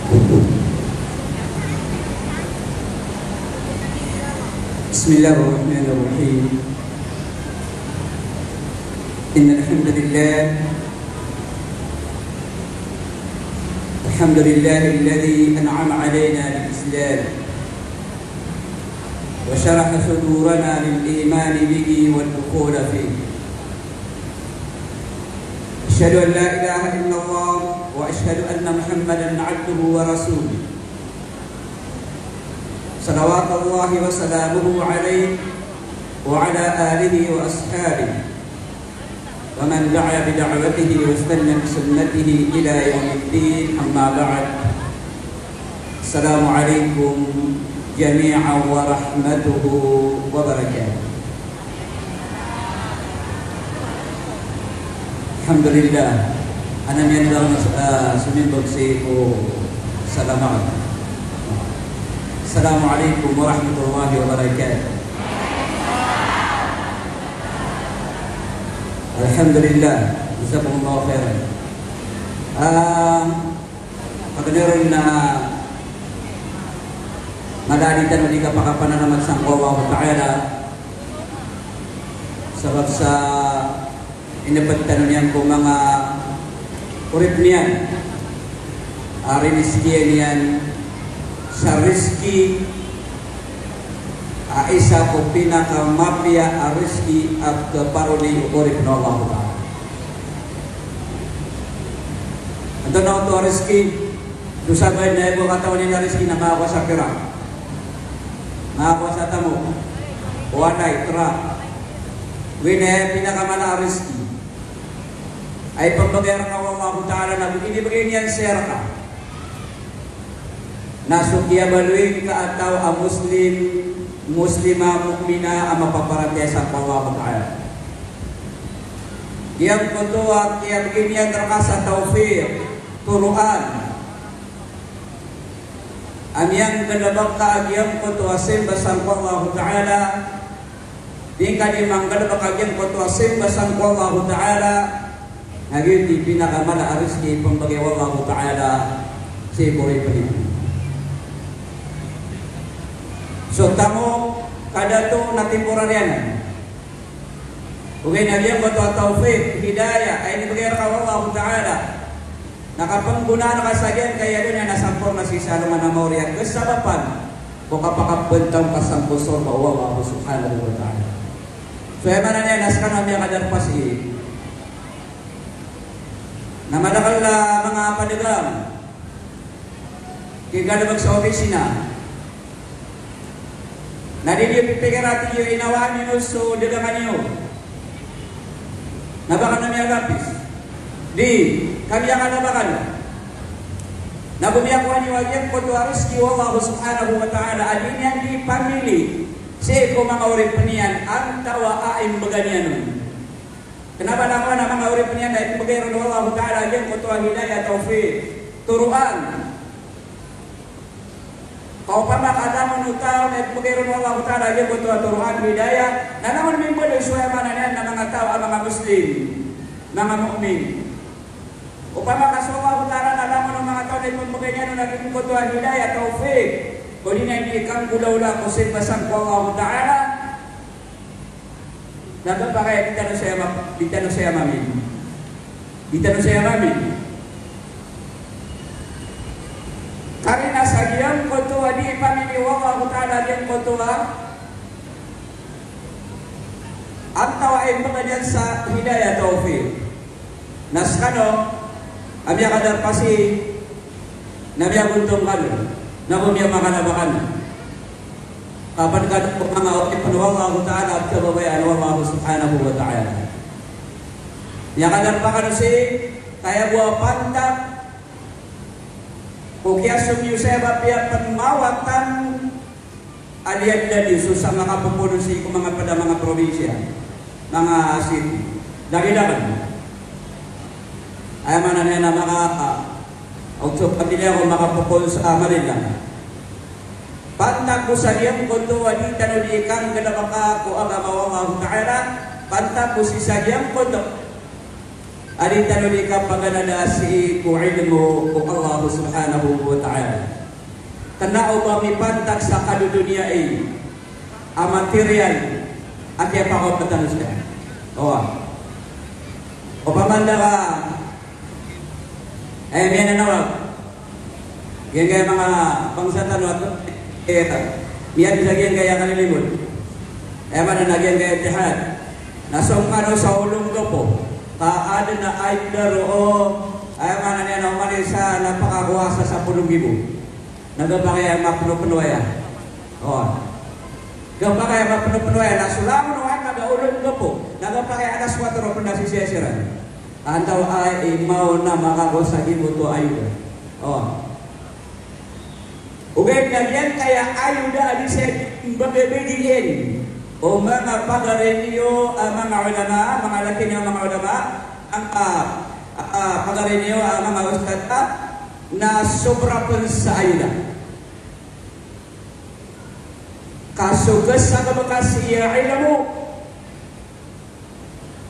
بسم الله الرحمن الرحيم إن الحمد لله الذي أنعم علينا بالإسلام وشرح صدورنا للإيمان به والدخول فيه. أشهد أن لا إله إلا الله وأشهد أن محمدا عبده ورسوله صلوات الله وسلامه عليه وعلى آله وأصحابه ومن دعا بدعوته واستنى بسنته إلى يوم الدين. أما بعد، السلام عليكم جميعا ورحمته وبركاته. Alhamdulillah, anak yang dalam sumimbang ko salamat. Assalamualaikum warahmatullahi wabarakatuh. Alhamdulillah, jazakumullahu khairan. Pagkanaroon na madalitan mo di kapakapanan naman sa Allah Ta'ala sabab sa inapagtanong niyan kung mga urip niyan riniskiyan niyan sa riski isa ko pinakamapya riski at paruli urip na Allah Ta'ala. Ito na ito riski dusabay na ibo katawan nila riski na makawa sa pira makawa sa tamo wanay, tra wina pinakamala riski ay pagbagyar ka Allah Ta'ala na inibigay niyan sir ka nasukya baluin ka ataw a muslim muslima mukmina ang mapaparatya sa Allah Ta'ala. Yang kedua, yang begini yang terkasa taufir turuan ang yang kadabak ka yang kedua simbasan Allah Ta'ala di kanimang kadabak yang kedua simbasan Allah Ta'ala ngayon di pinakamala ariski pembagi Allah Ta'ala si Puri Puri. So tamo kada to natimporaryan. Ugay na diyan ko tawfiq, hidayah ay nibigay ka Allah Ta'ala. Nakapangguna na kasagyan kaya doon na nasampor na si Salman na Maurian kasabapan kung kapakabentang kasampusor pa Allah Subhanahu wa Ta'ala. So ay mananya naskan na mga kadarpasi na madakal na mga padagang kigadabag sa opisina na di niyo pipigirati niyo inawaan niyo so dagangan niyo nabakan na miya lapis di kami ang nabakan na bumiyakuan niyo agyan ko to ariski Allah Subhanahu wa Ta'ala adin yan di pamili si ko mga urip niyan ang tawaain baganyan nun. Kenapa naman ang mga urip niyan na ipagayro ng Allah Ta'ala agyan ko to hidayah taufiq turuan kau pernah kata menutau net pagayron Allah Ta'ala dia butuh turuan hidayah na naman mimbo do suya mananan na mga tao ang mga muslim mga mukmin upama kaso Allah Ta'ala na naman mga tao na pagayron na naging butuh hidayah taufik kung hindi ikang gulaw-ula ko simbasan ko Allah Ta'ala dapat pakai ditano saya mami karena sagian kotua di pamili Allah Ta'ala yang kotua antau ay pagadian sa hidayah taufik naskano amya kadar pasi nabiya guntong kalo nabumiya makanabakan kapan kadang mga ipan Allah Ta'ala at kababayan Allah Subhanahu wa Ta'ala yang kadar pakan si kaya buah pantak kukya sumyuseba pia penmawatan alian dari susah mga pumunusi ko mga pada mga probinsya mga city dari dapat ay mananay na mga auto pamilya ko makapupul sa Manila pantak ko sa iyang kondo wadi tanodikan kadabaka ko agama Allah Ta'ala pantak ko si sa iyang kondo Adin tanuli ka paganadasi ko ilmu ko Allah subhanahu wa ta'ala. Tanao ba mipantak sa kadudunia ay material at iya pa ko patanos ka. O pamanda ka ay may nanawag. Yan kaya mga pangsatan at miyan sagyan kaya kanilimod. Ay mananagyan kaya tihad. Nasong ano sa ulong ko po. Kaada na ay daro ay manan yan umanin sa napakakuwasa sa pulong-gibo. Nagapakaya mapuno-punoya. Gapakaya mapuno-punoya. Nasulamon o ay nagaulong ko po. Nagapakaya alas 4 po na sisiyasiran. Antaw ay imaw na makakosagin mo to ayuda. Ugay na yan kaya ayuda di sa babibigin. O mga pagarinyo, mga ulama, mga laki niyo mga ulama, ang pagarinyo, mga ustad na sobra pun sa ayuda. Kasugas sa kabakas iya ilmu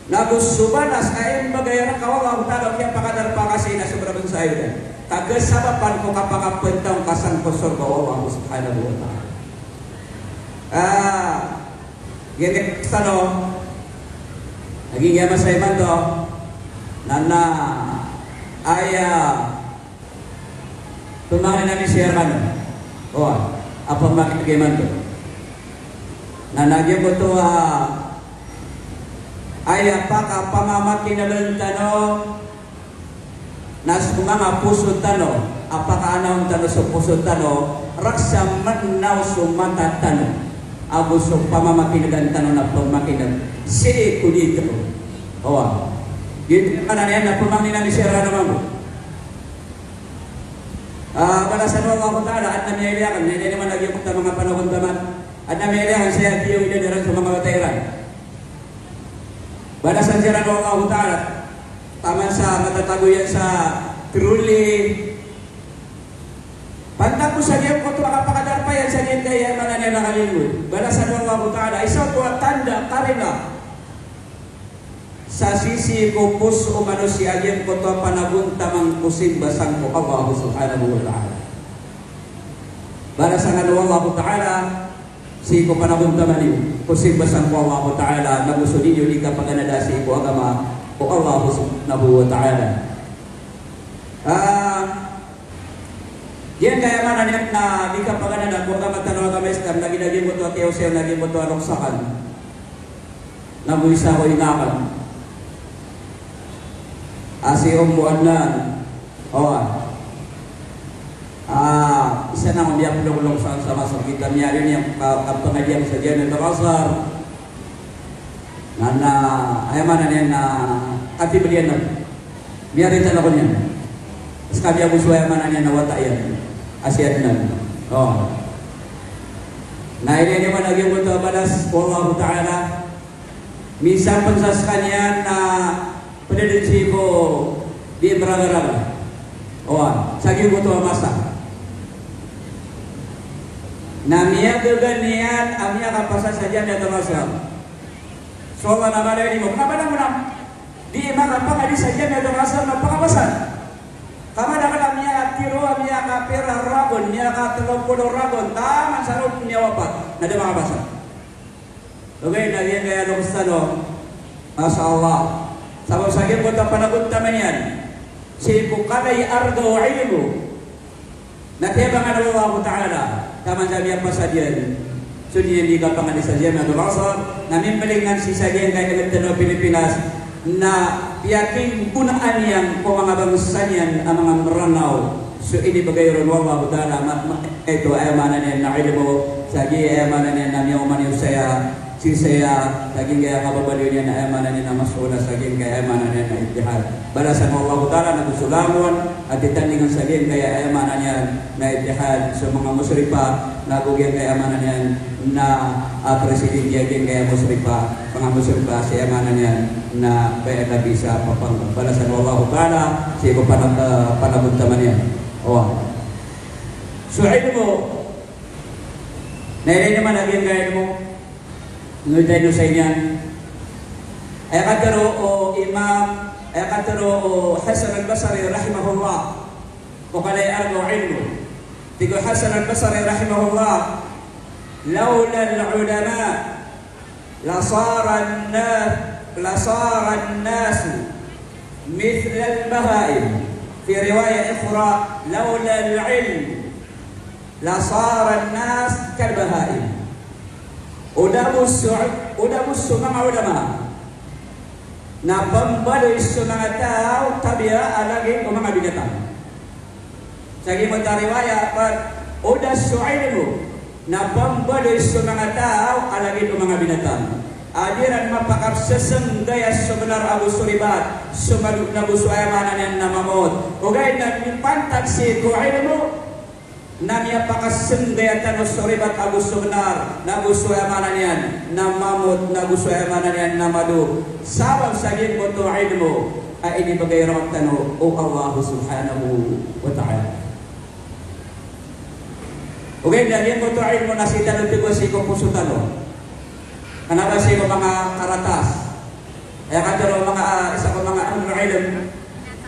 nagusubanas kain bagay na kawang talo kaya pakadar pa kasi na sobra pun sa ayuda. Tagasabapan ko kapakapentang kasang kusur bawa Allah subhanahu wa ta'ala. Gini stano naging yaman sa iman to na aya tumangan namin siya ka apa makikiman to na nagyan ko to aya pa ka pamamakin tano nas mga puso tano apaka anong tano sa puso tano raksa manaw sumata tano abusok pamamakin tano na pamakinan si kulito gitu kan yan na pamangin namin siya ka naman mo balasan mo Allah Ta'ala at namiyaliakan hindi naman nagyamok na mga panahon daman at namiyaliakan siya diyo idaniran sa mga batayran balasan siya ng Allah Ta'ala taman sa matataguyan sa truli pantang ko sa diyan ko ito makapakadarpayan sa diyan kaya mananay na kalingod balasan mo Allah Ta'ala isaw ito at tanda karila sa sisi ko puso manusia yan ko ito panabuntamang kusimbasan ko Allah subhanahu wa ta'ala balasan ano Allah Ta'ala si ko panabuntaman niyo kusimbasan ko Allah Ta'ala nagusto ninyo di ka paganadasi ko agama ko Allah subhanahu wa ta'ala yan kaya man na di ka paganada ko agama tanong agama islam naging mo ito at Euseo naging mo ito anoksakan naguisa ko inakan asi umuanan isa na umiyak ulong sa masang kita miyari niya kapangaliang sa diyan ng Al-Azhar na ayaman na niya na katibalian na miyari tan ako niya as kami ang uso ayaman na niya na watayan asiyan na na ini naman naging muto balas Allah Ta'ala minsan pun sa kanya na pendidik ko di beraga-raga. Sagi ko to masa. Namia keganian amia kapasa saja dia terasa. Soalnya nama dia ini mau kenapa nak menang? Di mana apa kali saja dia terasa apa kapasan? Kama dapat amia tiro amia kapir ragon, amia katelo ragon, taman sarut punya wapat. Nada mga kapasan. Oke, nagiyan kaya dong stano. Masya Allah. Sabab sakit kota panabut taman yan. Si bukanay argo ilmu. Natiyabangan Allah Ta'ala. Taman sabi ang pasadian. Sudiyan di kapangan di sajian na durasa. Namin palingan si sajian kaya Kalintano Pilipinas na yaking punaan yang po mga bangsan yan ang mga maranaw. So ini bagayron Allah Ta'ala. Ito ayamanan yan na ilmu. Sagi ayamanan yan na miyauman yung saya. Si saya saging kaya kababaliw niya na ayamanan niya na masuna saging kaya ayamanan niya na itihad. Balasan Allah Ta'ala na gusulamon at itandingan saging kaya ayamanan niya na itihad sa mga musripa na bugyan kaya ayamanan niya na presidente yagin kaya musripa mga musripa sa ayamanan niya na kaya labi sa papang. Balasan Allah Ta'ala siya ko panabuntaman niya. So ilmu na ilay naman agyan kaya ilmu ngunit tayo sa inyan ay kadaro o imam ay katero Hasan al-Basri rahimahullah o kalay argo ilmu tigo Hasan al-Basri rahimahullah laula al-ulama lasara an-nas مثل البهائم في رواية أخرى لولا العلم لصار الناس كالبهائم udamus mga ulama na pambaloy sa mga tao tabiya alagin o mga binatang. Sa gimong tariwaya, udas sa ilmu na pambaloy sa mga tao alagin o mga binatang. Adiran mapakapsasang gaya sa benar abu suribat sumalug na buso ayamanan yan namamot o gaya na nipantag si ko ilmu namya pakasang gaya tanos suribat abu subenar na buso ayamanan yan namamot na buso ayamanan yan namadu sabab sa gin mo to ilmu ay inibagay rawag tano o Allah subhanahu wa ta'ala o gaya na yan mo to ilmu na si tanong tigo si ko puso tano. Kenapa sih mga karatas? Ya kadang mga isa ko mga ilm.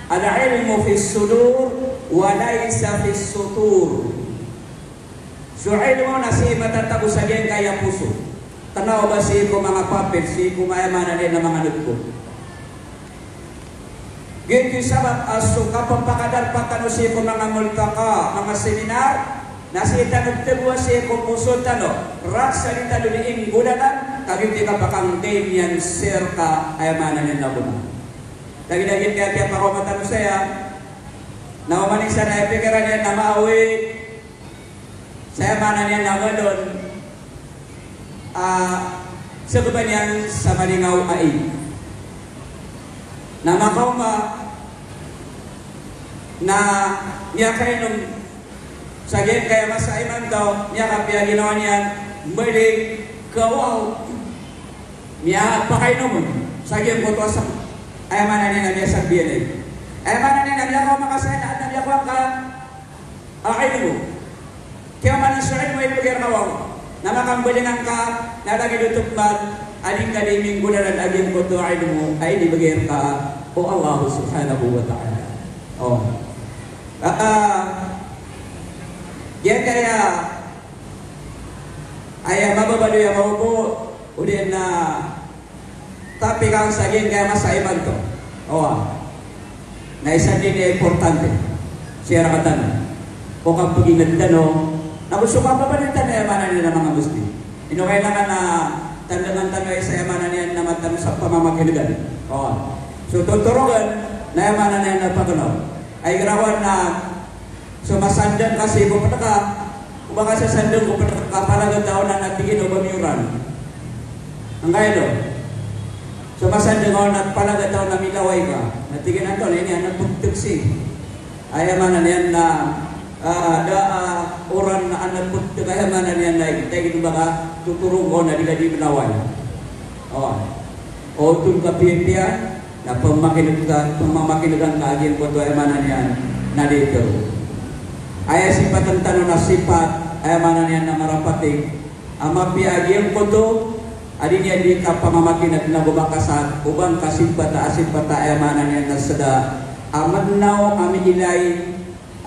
Ada ilmu fi sudur wa laysa fi sutur. So ilmu nasi matatago sa diyan kaya puso. Tanaw ba si ko mga papel si ko mayamanan din ng mga nutko. Gitu sabab asu kapag pakadar patano si ko mga multaka, mga seminar nasi tanong tebuwa si ko puso tano. Raksa ni talo ni inggudanan kagiti ka pakang game yan sir ka ayamanan yan nabuna. Lagi-lagi kaya tiap ako matanong saya na umaning sa naipikiran yan na maawit sa ayamanan yan nabalon sababan yan sa malingaw ay na makauma na niya kayo nung sa game kaya masaiman daw niya kapya ginawa niyan maling kawaw niya pakay naman sa game ko to sa ayamanan niya na sa BNA ayamanan niya na ko makasaya at na ko ka akay mo kaya manan sulit mo ipagir kawaw na makambalingan ka na lagi lutupad aling kaliming gunalan aging ko to ay mo ay libagir ka o Allah subhanahu wa ta'ala yan kaya ay mababalo yung mga po ulit na tapi kang saging kaya masaiman to na isa din ay importante siya rakatan kung kang pag-ingat no na gusto ka papalitan na yamanan niya ng mga Muslim ino kailangan na tandaman tanong sa yamanan niya na matanong sa pamamakilugan so tuturugan na yamanan niya na pagkanaw ay garawan na sumasandan kasi kung ka baka sa sandong kung kapalagang taon na natigin o bamiuran. Ang kaya do. Sumasandong ako na palagang taon na milaway ka. Natigin na ito, ini anak puntugsi. Ayaman na niyan na oran na anak puntug. Ayaman na niyan na itagin baka tuturong ko na nila di milaway. O itong kapiyan na pamamakinugan ka agin po ito ayaman na niyan na dito. Ay sifat tentang na sifat ay mana niya na marapating amapi agiyang koto adi niya di ka pamamakin at nabubakasan ubang kasipata asipata ay mana niya na sada amadnaw kami ilay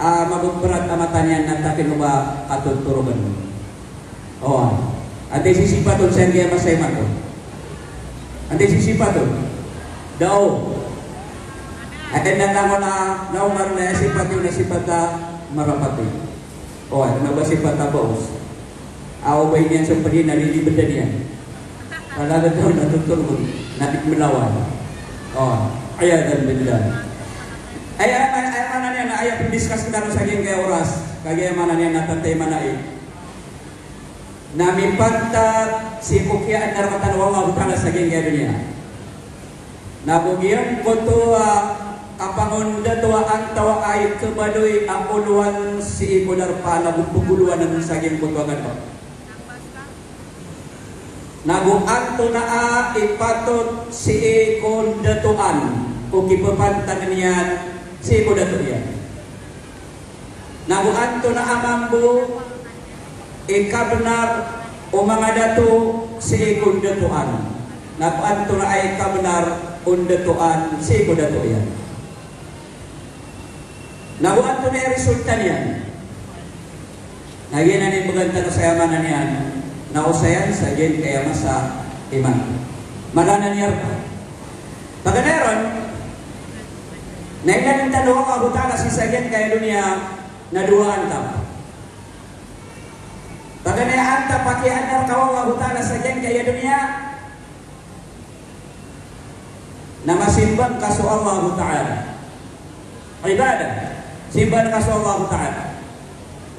mabagberat amatan niya na takin ba katuturugan ante sisipaton sa kaya masay mato ante sisipaton daw ay nanango na naumar na sipat yung nasipata marapati. Nabasifat tabaos. Away niyan sa pagin, nalilibad na niyan. Talaga daw natuturog, natikmulawan. Ayadan billah. Ayaman niyan na ayaw discuss kita sa akin kaya oras. Kaya mana niyan natatay manai. Nami pantat si Pukian darmatan Allah Ta'ala sa akin kaya dunia. Nabugiyan ko to kapangunda tuwa ang tawa ay kebadoy ang uluan si Ibodar pa nagpuguluan ng saging putuagan ko. Naguan to na ipatot si Ikondatuan kung ipapantan niyan si Ibodatuan. Naguan to na amambo ikabenar o mga dato si Ikondatuan. Naguan to na ay kabenar undatuan si ko dato yan. Nabuhat to na resulta niyan. Naginan yung maganda sa yamanan niyan, nausayan sa gen kaya masa iman. Malanan niya pa. Pagkaneron, nailan yung tanong ka hutala si Sagen kaya dunia na duwaan ka. Pagkanayaan ta pakianar kawawa hutala sa Sagen kaya dunia na masimbang kaso Allah Ta'ala. Ibadah. Simbang kaso Allah Ta'ala.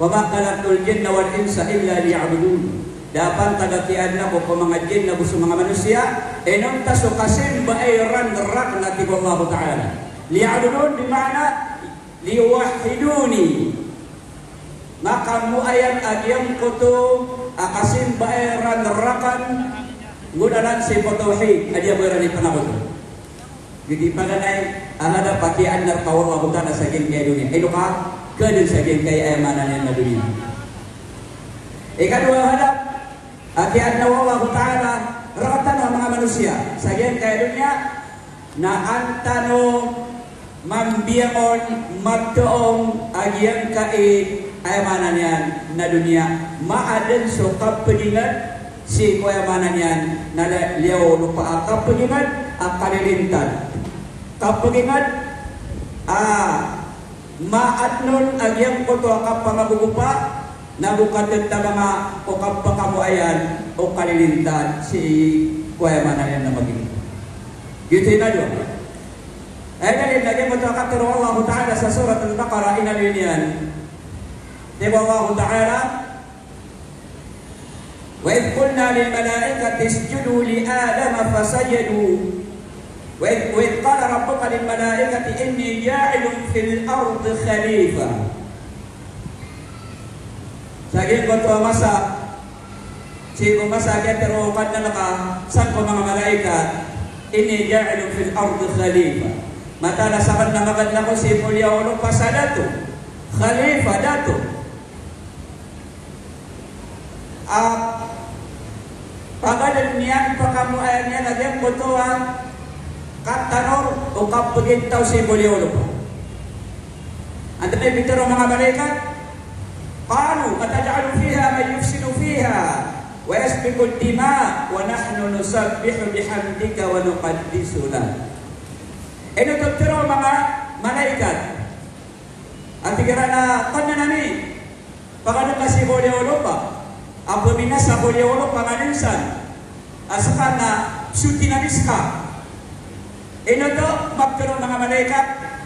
Wa ma khalaqtul jinna wal insa illa liya'budun. Dapat tagatian na po mga jin na gusto mga manusia, enong taso kasin baayran rak na tibo Allah Ta'ala. Liya'budun bimana liwahiduni. Maka muayan agyang kuto akasin baayran rakan ngudalan si potawhid adya bayran ni panakot. Jadi paganay ahada pakian nar Allah Ta'ala sa gin kay dunia. Ito ka kadun sa gin kay ayamanan na dunia. Ikadua hadap Atian na Allah Ta'ala rakatan ng mga manusia. Sagyan kaya dunya na antano mambiyangon magdoong agyang kain ayamanan yan na dunya. Maadan so kapagingan si ko ayamanan yan na liyaw lupa kapagingan akalilintan. Kapagingan maatnon agyang koto akapangagugupa nabukatin ta mga ukap pa kamuayan o kalilintan si kuya manayan na maging. Gitu na doon. Ayun lagi mo ito katuro Allah Ta'ala sa surat Al-Baqarah inalin yan. Diba Allah Ta'ala? وَإِذْ قُلْنَا لِلْمَلَائِكَةِ اسْجُدُوا لِآدَمَ فَسَجَدُوا وَإِذْ قَالَ رَبُّكَ لِلْمَلَائِكَةِ إِنِّي جَاعِلٌ فِي الْأَرْضِ خَلِيفَةً Saging ko to masa, si kumasa kaya pero kad na naka sang ko mga malaikat, ini ja'ilun fil ardi khalifa. Mata na sakan na magad na ko si Pulyaulo pasadato, khalifa dato. Pagadan niyan pakamuayan niya nagyan ko to katanor o kapagintaw si Pulyaulo pa. Ando na bitero mga malaikat, قالوا أتجعل فيها من يفسد فيها ويسفك الدماء ونحن نسبح بحمدك ونقدس لك. Ino tuturo mga malaikat. At tigara na kanya nami. Pagano kasi Pulyaulo pa. Apo minas sa Pulyaulo pangalinsan. Asaka na syuti na miska. Ino to magturo mga malaikat.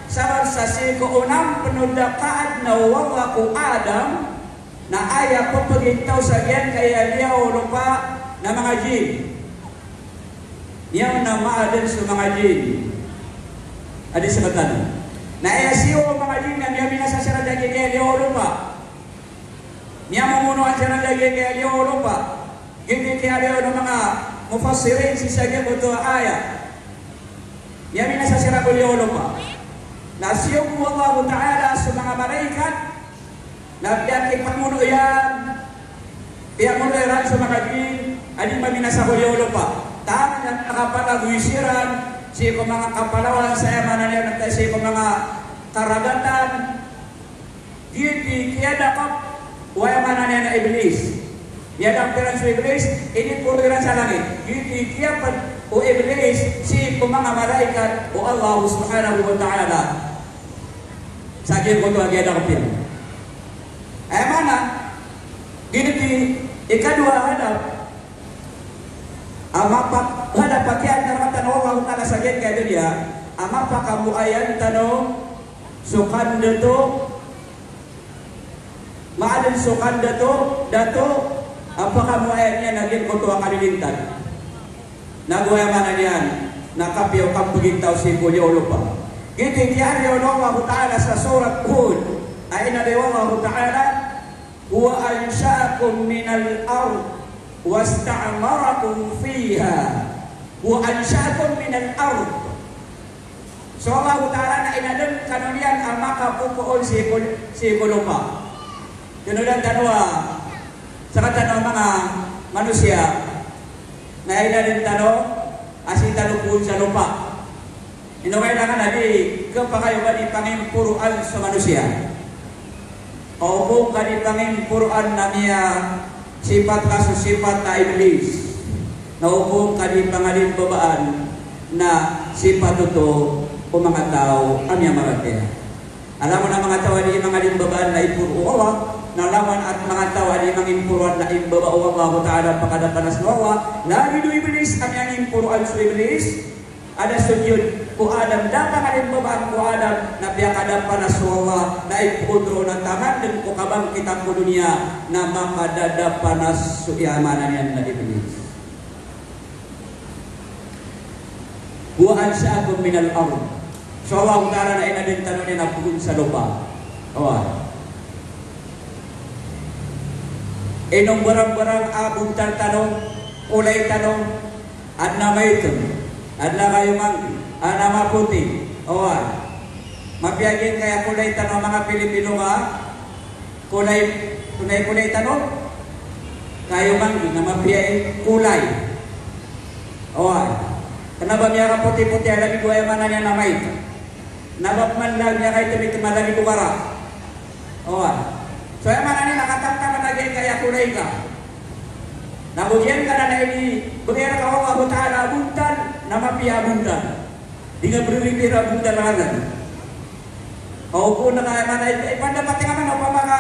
Sabab sa siko unang penundakaan na wawa ko Adam na ayaw papagintaw sa yan kaya liyaw lupa na mga jin. Yang na maadan sa mga jin. Adi sa katan. Na ayaw siyo mga jin na niya minasasara dagi kaya liyaw lupa. Niya mamunuan siya ng dagi kaya liyaw lupa. Gindi kaya liyaw ng mga mufassirin si sagya buto ayah. Niya minasasara ko liyaw lupa. Nasiyong Allah Ta'ala sa mga malaikat na biyak ipamuno yan piyamuno yan sa mga jin adi maminasa ko liyaw lupa tama na nakapalaguisiran si ko mga kapalawan sa yamanan yan at si ko mga karagatan giti kaya dakap wayamanan yan na iblis yan ang tiran sa iblis ini puriran sa langit giti kaya pa o iblis si ko mga malaikat o Allah Subhanahu wa Ta'ala Sagir ko ito agad ako pin. Ay mana, giniti, ikadua hadap, amapak, hadap pakian naratan Allah Ta'ala sagir kaya dia, amapak kamu ayan tanong, sukan dato, maalin sukan dato, apa kamu ayannya naging ko ito ang kalilintan. Naguya mana niyan, nakapiyaw kang pagintaw si Pulyaulo pa. Giti kiyari Allah Ta'ala sa surat Hud ay inaliw Allah Ta'ala huwa ansha'akum minal ard wasta'amarakum fiha huwa ansha'akum minal ard. So Allah Ta'ala na inalun kanunian ang makapupuon si Kulupa. Kanulan tanwa sa katanong mga manusia na inalun tanong asin talupun sa lupa. kailangan na di kapakayo ba di pangimpuruan sa manusia. O kung ka di pangimpuruan na niya sifat kaso sifat na iblis. Na kung ka di pangalimbabaan na sifat ito o mga tao amya maratya. Alam mo na mga tao di mangalimbabaan na ipuruawa, nalaman at mga tao di mangimpuruan na imbabao Allah Ta'ala pakadapanas nawa, lagi do iblis amyang impuruan sa iblis. Ada sujud ku Adam datang ada beban ku Adam nabi kada panas Allah naik putro na tangan dan ku kabang kita ku dunia nama kada panas su amanan yang na iblis. Wa ansa'akum minal ardh. So Allah Ta'ala na ina din tanong na pugod sa lupa. Awan. Inong barang-barang abong tanong, ulay tanong, at namay ito. Adla kayo mang nama puti. Owan. Mapiyagin kaya kulay tanong mga Pilipino ka. Kulay tanong. Kayo mang na mapiyagin kulay. Owan. Kenapa niya ka puti-puti alagi ko ay mana niya namay. Nabap man lang niya kayo tumit malagi bukara. Owan. So ay mana niya nakatapka managin kaya kulay ka. Namudian karena ini bagaimana kalau Allah Ta'ala abuntan nama pia abuntan dengan berbibir abuntan laran. Kau pun nak mana pada pating mana apa maka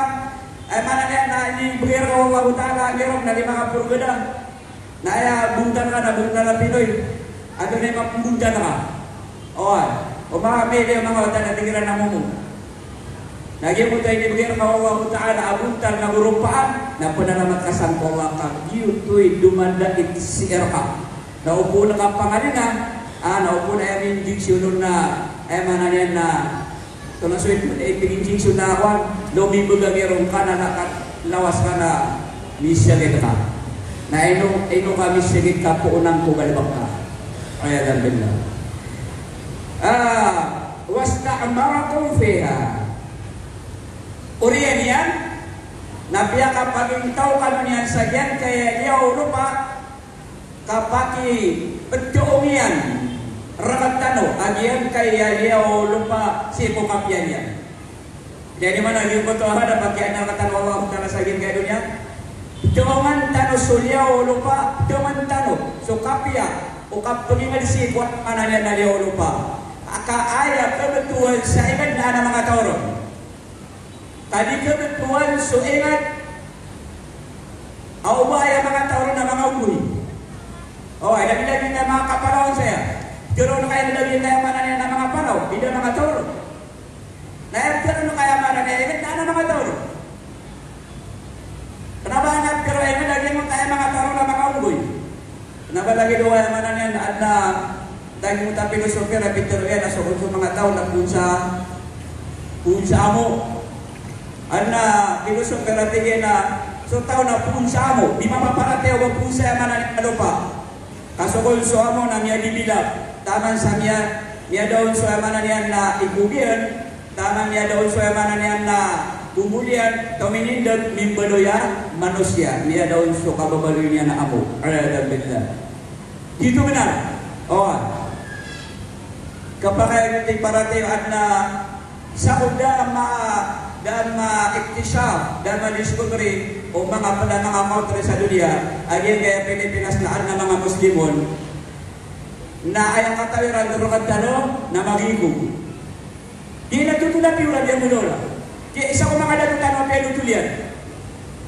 mana na ini bagaimana kalau Allah Ta'ala gerong dari mga purgada. Na ya abuntan na Pinoy. Ada na mga abuntan ka. O mga mele mga watan na tingiran na mumu. Lagi mo tayo ibigay ng Allah Ta'ala abuntan na urupaan na panalamat kasang Allah ka yuto'y dumanda si Erka. Naupo na kapangalan na, naupo na yung injection na, mana yan na, ito na so injection na awan, lumibagagirong ka na lawas ka na misyagit ka. Na ino ka misyagit ka po unang kugalibak ka. Kaya dalbin na. Wasta amarakum fiha. Urian yan, nabiya kapag ikaw kanunian sagyan kaya niya lupa kapag betuong yan rakatano agian kaya niya lupa si pukapyan yan. Jadi mana yung betuaha dapat kaya nakatan Allah Ta'ala sagyan kaya dunia betuongan tano sulya lupa betuongan tano so kapya ukap pengingat si buat mana niya na niya lupa aka ayat kebetulan sa iman na mga tauron. Tadi kebetulan so ingat au ba ya mga tao na mga ugoy. Ay dami na mga kapanaw saya. Pero kaya dami na mana na mga panaw, hindi mga tao. Na pero kaya mana na mga tao. Kenapa na pero ay lagi mo kaya mga tao na mga ugoy. Kenapa lagi doa mana na ada dagi mo ta filosofi na Peter na so mga tao na punsa mo. Anna filosofi karatige na so tao na punsa mo, di mapaparate o punsa mana ni lupa. Kasukol so amo na miya dibilap. Taman sa miya daon so mana niyan na igubian, taman miya daon so mana niyan na bumulian, taminindot mimbadoya manusia. Miya daon so kababaloy niya na amo. Alhamdulillah. Dito benar. Kapag ay parate at na sa kuda dan ma-iktisaf dan ma-discovery o mga pala mga kautre sa dunia agin kaya Pilipinas na mga Muslimon na ayang katawiran durukad tano na magigong di natutulad piuran yung mulola kaya isa ko mga dalutan o pelutulian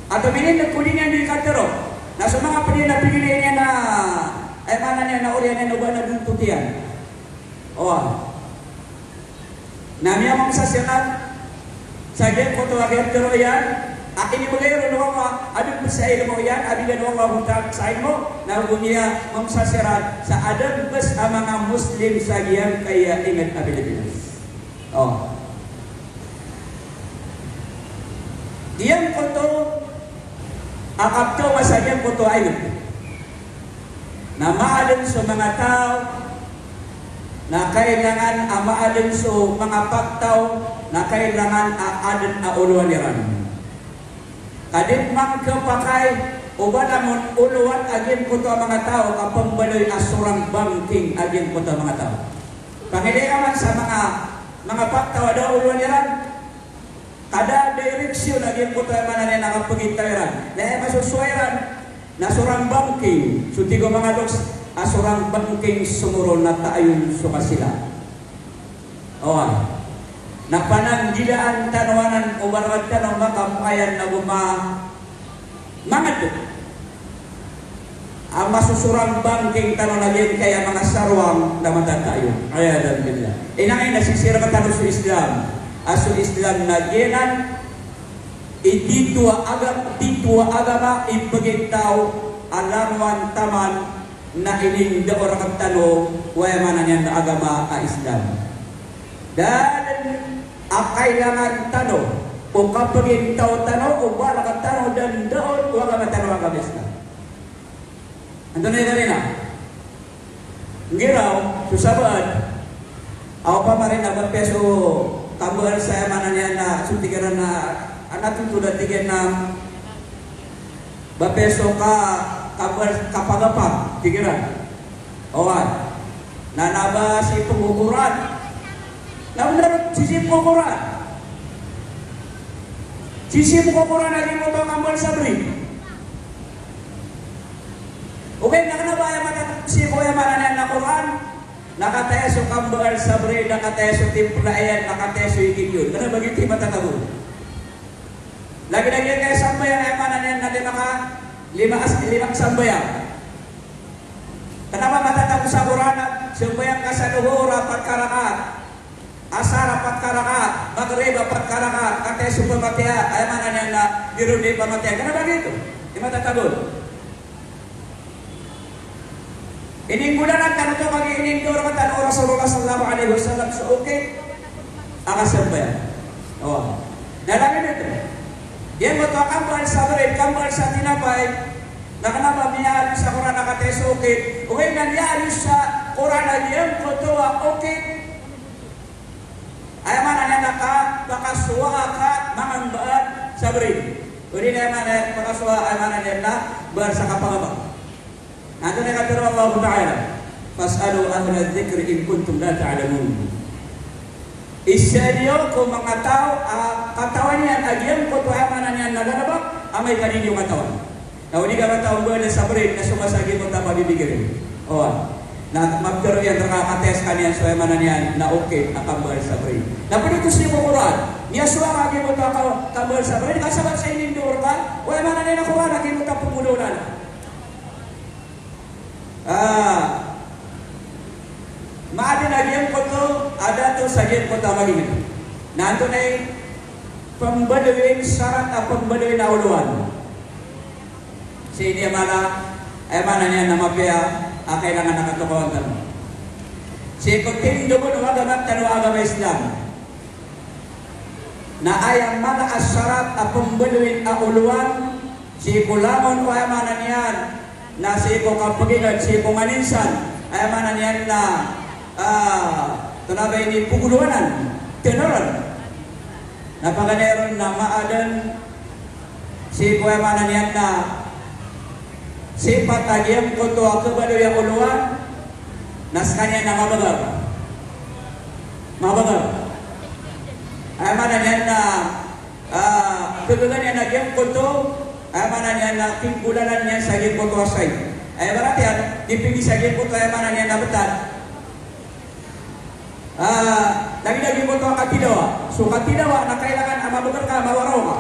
at uminin nagkulin yan di katero na sa mga pili na pigilin niya na ay mana niya na uriyan na ba na duntutian namiya mong sasyakan Sagyan ko to agad pero yan. Akin yung bagay rin naman abig mo sa ilo mo yan. Abig yan naman mahutang sa ilo. Nagunya mamsasiran sa adang bas ang mga Muslim sagyan kaya ingat na Pilipinas. Diyan ko to akap to masagyan ko to ayun. Na maalin sa mga tao na kailangan maalin sa mga pagtaw na kailangan aadan uluan niran. Kadit mang kapakai uban amon uluan agin ko to mga tao kapang baloy asurang banking agin ko to mga tao. Pangiliaman sa mga paktaw daw uluniran. Kada direksyon naging puto ay manan na nakapagitawiran. Dahil masuswairan na surang bangking. Sutigo mga doks, asurang bangking sumuro na taayon sukasila. Owan. Napananggilaan tanawanan o barawad tanong makamukayan na mangat. Ang masusurang bangking tanong naging kaya mga sarwang na matatayo. Kaya dan bila. Inangay nasisira ka tanong sa Islam. Aso Islam na genan ititwa agama ipagitaw alamwan taman na ining da orang tanong waya manan yan na agama a Islam. Dan kailangan tanong kung kapagitaw tanong o wala ka tanong dan daon wala matanong agama Islam. Ando na yun rin ngiraw susabad ako pa marin na peso tambahan saya mana niya na sutigaran na anak itu dan tiga enam bapeso ka kapagapag tigiran owan na naba si pengukuran na benar sisi pengukuran lagi mo to kambal sabri okay na kanaba yung mata si kuya mana niya na Quran nakateso kambal sabri, nakateso timplayan, nakateso ikin yun. Karena begitu matatago. Lagi-lagi kayak sambayan ay mana niyan natin limang sambayan. Kenapa matatago sa Quran? Sambayan ka sa duhur, 4 karakat. Asar 4 karakat. Maghrib 4 karakat. Kateso pamatia, ay mana niyan na dirudi pamatia. Kenapa begitu? Di matatago. Ining bulan kan ito mag-ining doon ang tanong Rasulullah sallallahu alaihi wasallam sa okay akasambayan. Oh. Nalangin ito. Yan mo to kambal sa bread, kambal sa tinapay. Nakanaba niya sa Quran nakates okay. Okay nangyari sa Quran na yan ko to okay. Ay man na nakasuwa ka mangambaan sa bread. Uri na man makasuwa ay man na bar sa kapangabang. Nanti nak kata Allah Taala, fas'alu ahla dzikri in kuntum la ta'lamun. Isyadio ko mangataw katawan yan agian ko to amanan yan naganaba amay kanin yung katawan. Now di ka matawag ba na sabrin na sumasagi mo tama bibigyan. Oh. Na magkaro yan nakakates kaniyan so amanan yan na okay akambal sabrin. Dapat ito si Quran. Niya suwa agi mo to akambal sabrin kasabat sa inindur ka. O amanan yan ako na agi mo ta pumulunan. Maada lagi ko to, ada to sagip ko tamagin. Nanto na pambaluin syarat at pambaluin na uluan. Si ini mana, mana niya na mapya, kailangan nakatukuhan tanong. Si Kotindo mo ng agama Islam. Na ayang mga asyarat at pambaluin na uluan, si kulamon o mana niyan. Na si ko kapagigan, si ko maninsan, ay mana niyan na tunabay ni puguluanan, tenoran. Napakaneron na maadan, si ko ay mana niyan na si patagiyam ko to ako balo yung uluan, nas kanya na mabagal. Ay mana niyan na kebetulan niya nagyam ko to, ay mana niya na timbulanan niya sa gipot wasay. Ay berarti yan, dipindi sa gipot ay mana niya na betan. Lagi-lagi mo to katidawa. So katidawa na kailangan mabagal ka, mawaraw ka.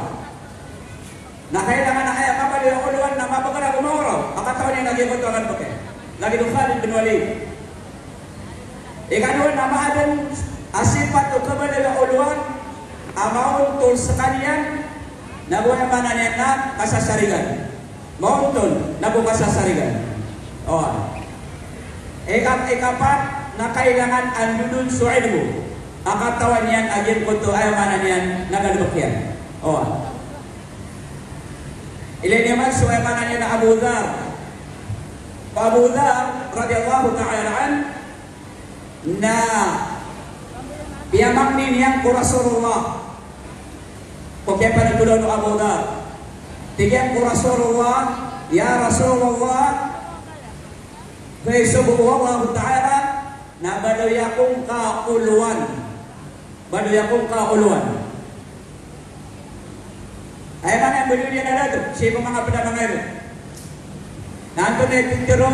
Na kailangan na kaya kapal yung uluan na mabagal ako mawaraw. Akatawan niya naging mo to akan pake. Lagi nung Khalid bin Walid. Ikaduan na maadan asipat o kabal yung uluan amaun tul sekalian nabuhay mana niya na kasasarigan. Mauntun, nabu kasasarigan. Oh. Ikapat na kailangan andudun sa ilmu. Ang katawan niyan, agyan ko to ay mana niyan, nagalubok yan. Oh. Ilay naman sa ay mana niya na Abu Dhar. Abu Dhar, radiyallahu ta'ala an, na piyamang niyang ko Rasulullah. Kaya pa nagulong ng Abu Dhar. Tigyan ko Rasulullah, ya Rasulullah, kaya subuhu Allah Ta'ala, na badoy akong kauluan. Badoy akong kauluan. Ay man ang badoy niya na dato. Siya mga pada mga ito. Nanto na ipintiro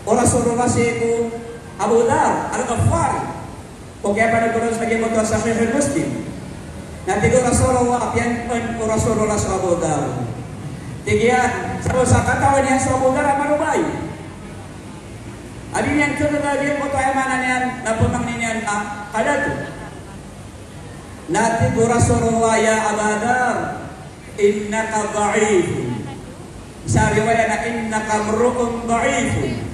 oras-oras siya ko Abu Dhar, Al-Ghaffari. O kaya pa nagkaroon sa naging motor sa Sahih Muslim. Nantigo Rasulullah, apian ko Rasulullah sa Abu Dhar. Tigian, sa katawan niya sa Abu Dhar, manubay. Abi niyan ko na naging motor ay manan niyan, napumang niyan, kadato. Nantigo Rasulullah, ya Abu Dhar, innaka da'ifun. Sa riwayat na innaka mru'un da'ifun.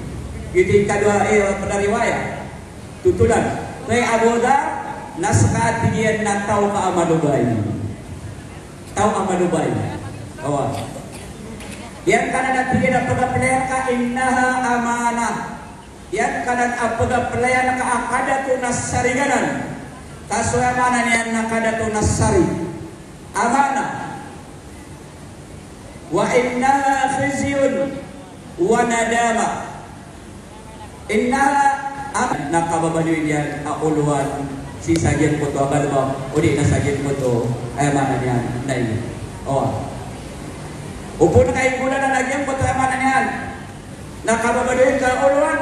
Itu yang kedua pada riwayat. Tutulan. Kaya Abu Dhar naskah tinggian na tahu ka amadubay. Tahu amadubay. Awas. Yang kanan at tinggian na pagapalayan ka innaha amanah. Yang kanan at pagapalayan ka akadatu nasariganan. Kasuyamanan yan nakadatu nasari. Amanah. Wa innaha khizyun wa nadama. Inna nakababaluin yan akuluan si sagian po to abalba o di na sagian po to ay manan yan na iyo. Upo na kayo mula na nagyan po to ay manan yan nakababaluin ka akuluan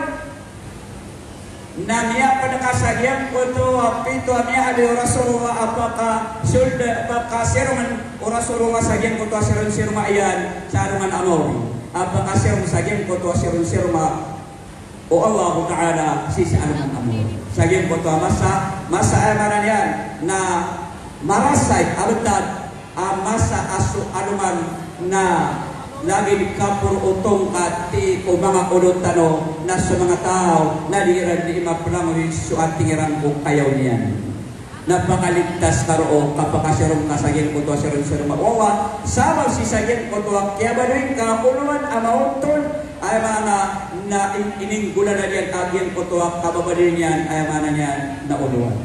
na niya pa nakasagian po to apito niya ali Rasulullah apaka sulda apaka siruman o Rasulullah sagian po to sirun-siruma ayan sa arungan amor apaka sagian po to sirun-siruma o Allah Ta'ala sisi aluman amor. Saging po ito masa amaran yan na marasay abad masa asu aluman na lagi kapur utong kati o mga ulutano na sa mga tao na liran di mapalamoy suat tingiran ko kayaw niyan. Napakaligtas karo kapakasirong kasagin ko to sirong mawawa sama si sagin ko to kaya ba rin kakuluan amauntol ay mga na ininggulan na diyan agyan ko to kababadin niyan ay mana niyan na uluan.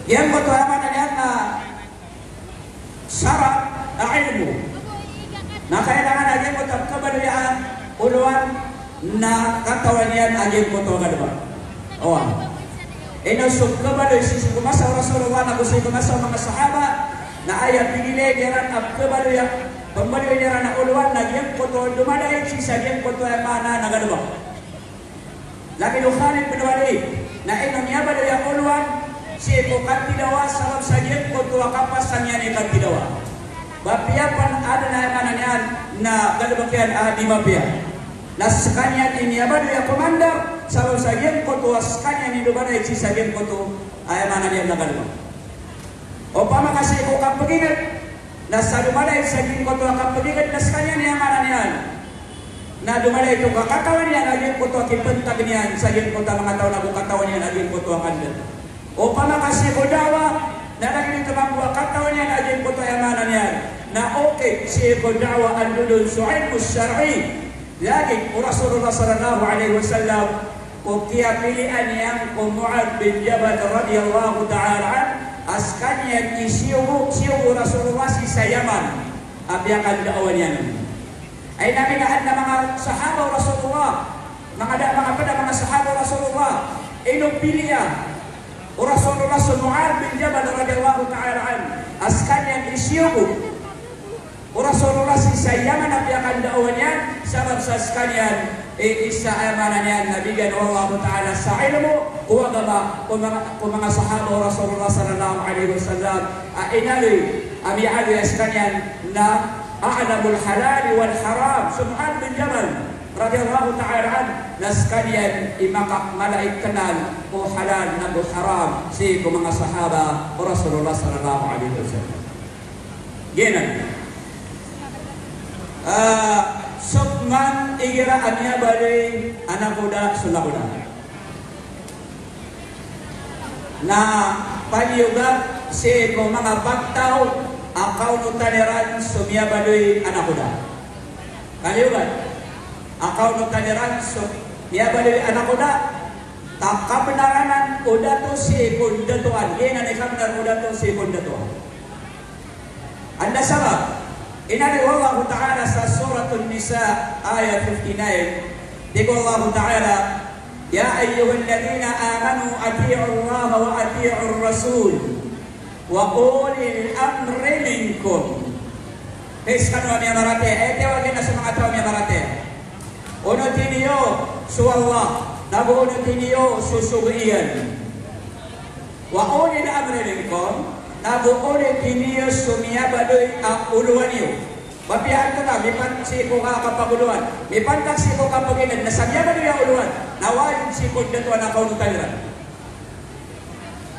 Yan ko to ay mana niyan na sarap na ilmu. Na kailangan agyan ko to kababadin uluan na katawan niyan agyan ko to kadaba. Inusok kabaloy sisi kumasa Rasulullah na gusto kumasa mga sahaba na ayat pinili diyan ang kabaloy pembaloy diyan na uluan na diyan ko to dumadayon si sa diyan ko to ay mana nagadaba. Lagi do Khalid bin Walid na ino niya baloy ang uluan si ko katidawa sa diyan ko to kapasan niya ni katidawa. Bapiapan ada na mana niyan na gadabakyan di mapia. Nas kanya ini abadu ya komandar salau sagian koto kanya ni dobana isi sagian koto ay mana dia nagalma. Opama kasih ko kapagingat nas dumana isi sagian koto kapagingat nas kanya ni mana niyan. Na dumana itu kakatawan niya agin koto kipentag niyan sagian koto mga tao na katawan niyan agin koto akanda. Opama kasih ko dawa na lagi dito mga katawan niyan agin koto ay mana niyan. Na okay si ko dawa andulun su'id syar'i. Lagi Rasulullah sallallahu alaihi wasallam ko kia pilihan yang ko Mu'adz bin Jabal radhiyallahu ta'ala askanya isiu Rasulullah si Yaman abiakan daawan yan ay namin na mga sahaba Rasulullah mga sahaba Rasulullah inong pilihan Rasulullah si Mu'adz bin Jabal radhiyallahu ta'ala askanya isiu Rasulullah si Yaman abiakan daawan yan sabab sa sekalian isa amanan yan nabigyan Allah Ta'ala sa ilmu kuwa gaba kung mga sahaba Rasulullah sallallahu alaihi wasallam inali abi'ali sekalian na a'lamul halal wal haram Mu'adz bin Jabal radhiyallahu ta'ala na sekalian imakak malaik kenal ko halal na ko haram si mga sahaba Rasulullah sallallahu alaihi wasallam ginan Sukman igira anya bari anak kuda sunda kuda. Na panyuga si ko mga pagtaw akaw nutaniran sumya badoy anak kuda. Kaliugan akaw nutaniran sumya badoy anak kuda. Takapnaranan kuda to si kundatuan. Yan ang ikamnar kuda to si kundatuan. Anda sabab Inali Allah Ta'ala sa Suratul Nisa ayat 59 Tiqul Allah Ta'ala, ya ayyuhalladzina amanu ati'u Allah wa ati'u Rasul wa ulil amri minkum. Kano niya marate, tewagin na sa mga tao niya marate. Unutin niyo su Allah, nabunutin niyo susugiyan. Wa ulil amri minkum, nabunutin niyo sumiyabadoy ang uluan niyo. Mapihan ko na, may pansiko ka kapaguluan. May pantaksiko kapaginan, nasagyan na niya uluan. Nawalin siko dito na kaunutan.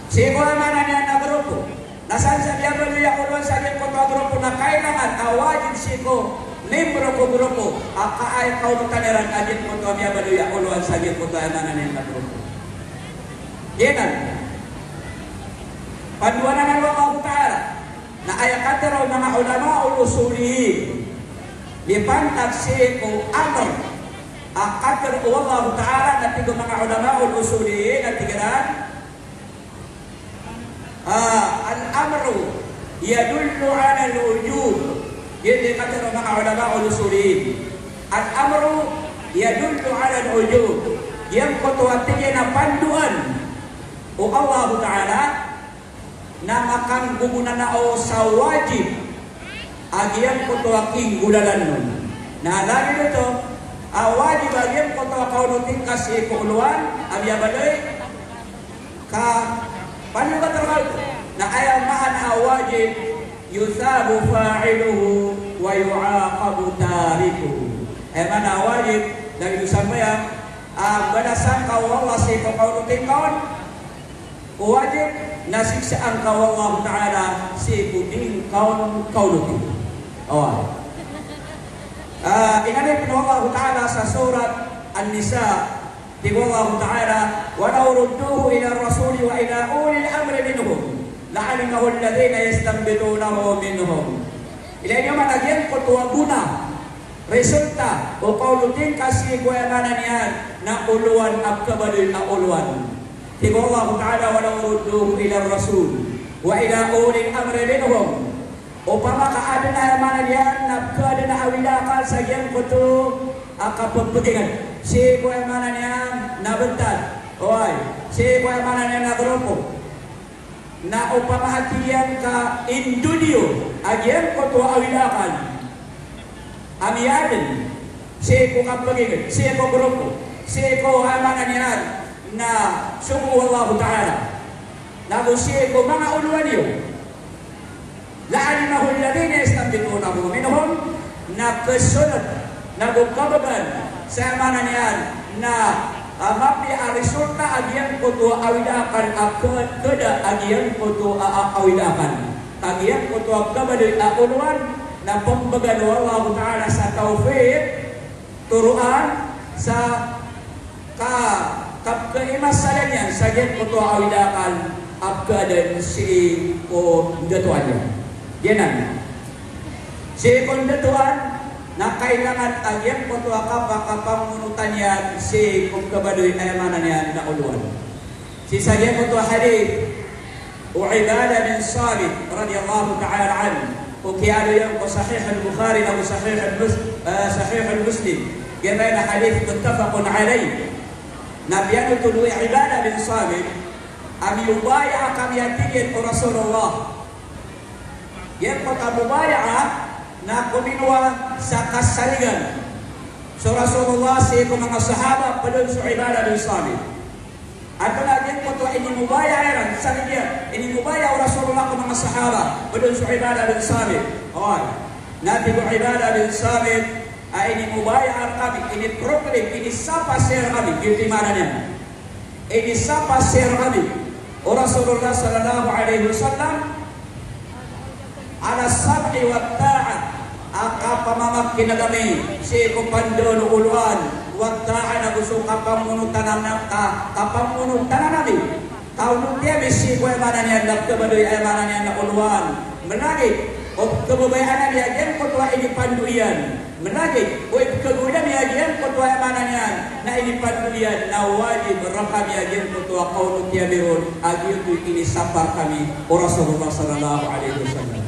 Siko naman na niya na grupo. Nasaan sa niya ba niya uluan sa niya ko grupo na kailangan awajin siko membro ko grupo. Akaay kaunutan niya adin ko to niya ba niya uluan sa niya ko to na niya na grupo. Yan. Panuwanan ng Allah Ta'ala na ayakatero mga ulama ulusulihin lipantag siko amr akater Allah Ta'ala na tigo mga ulama ulusulihin at tigaran al-amru yadullu ala al-ujub yun katero mga ulama ulusulihin al-amru yadullu ala al-ujub yang kotuatigin na panduan o Allah Ta'ala na makang gumunan na o sa wajib agian ko to aking gulalan nun. Nahalagi nito, wajib agian ko to akaunutin kasi kuuluan, abiyabaloy, ka panugat rawal na ayaw mahan wajib yusabu fa'iluhu wa yu'aqabu tarikuhu. Mana wajib, dahil yusabu yan, balasan ka Allah sa ikaunutin kaon, wajib nasiksaan ka Allah Ta'ala si kuding kaunutin. Inanipin Allah Ta'ala sa surat An-Nisa. Tigo Allah Ta'ala, وَلَوْ رُدُّوهُ إِلَى الرَّسُولِ وَإِلَى أُولِي الْأَمْرِ مِنْهُمْ لَعَلِمَهُ الَّذِينَ يَسْتَنبِطُونَهُ مِنْهُمْ. Ilan yung managyan ko tuwaguna resulta o kaunutin kasi kuwamanan yan na uluan at kabalil na uluan. Tigo Allah Ta'ala walau rudduhu ila Rasul wa ila ulil amri minhum upama kaada na mana diyan na kaada na awilakal sa yan kuto akapagpagingan si ko mana niya nabentan oy si ko mana niya na grupo na upama hatiyan ka indudio agyan kuto awilakal amiyaden si ko kapagingan si ko grupo si ko mana niya na sumu Allah Ta'ala na gusiye ko mga uluan niyo la'alimahu alladhina yastanbitunahu minhum na kasunod na bukabagan sa mana niyan na mapi resulta agian ko to awidakan kada agian ko to awidakan agian ko to kabadil uluan na pambagan Allah Ta'ala sa taufiq turuan sa kaimasalan yan sa yan ko to awidakan abgadan si o datuan yan si o datuan na kailangan agyan ko to kapamunutan yan si kung kabadoy ayamanan yan na uluan si sa yan ko to hadith U'ibada bin Samit radiyallahu ta'ala an o kiyado yan ko sahih al-Bukhari o sahih al-Muslim gabay na hadith muttafaqun alayh Nabiyan tuloy U'ibada bin Samit amiyubaya kami yatigin o Rasulullah yan po tabubaya na kuminwa sa kasaligan so Rasulullah sa mga sahaba pa doon sa U'ibada bin Samit at palagyan po ito inimubaya yan sa kanya inimubaya o Rasulullah ko mga sahaba pa doon sa U'ibada bin Samit natin ko U'ibada bin Samit ay inimubaya kami, iniproclaim, inisapasir kami, giltimana niya. Inisapasir kami. O Rasulullah sallallahu alaihi wasallam ala sab'i wa ta'at akapamamak kinagami si kupandon uluan wa ta'at na gusto kapamunutan namin. Kaunong tiya bisi ko ay mana niya nagkabadoy ay mana niya na uluan. Menagit, o kababayaan niya yan ko tuwa inipanduyan. Menagih, o kemudian yajian ketua mananya na ini padulian na wajib rakam yajian ketua kaum tiabirun agil tu ini sapar kami Rasulullah sallallahu alaihi wasallam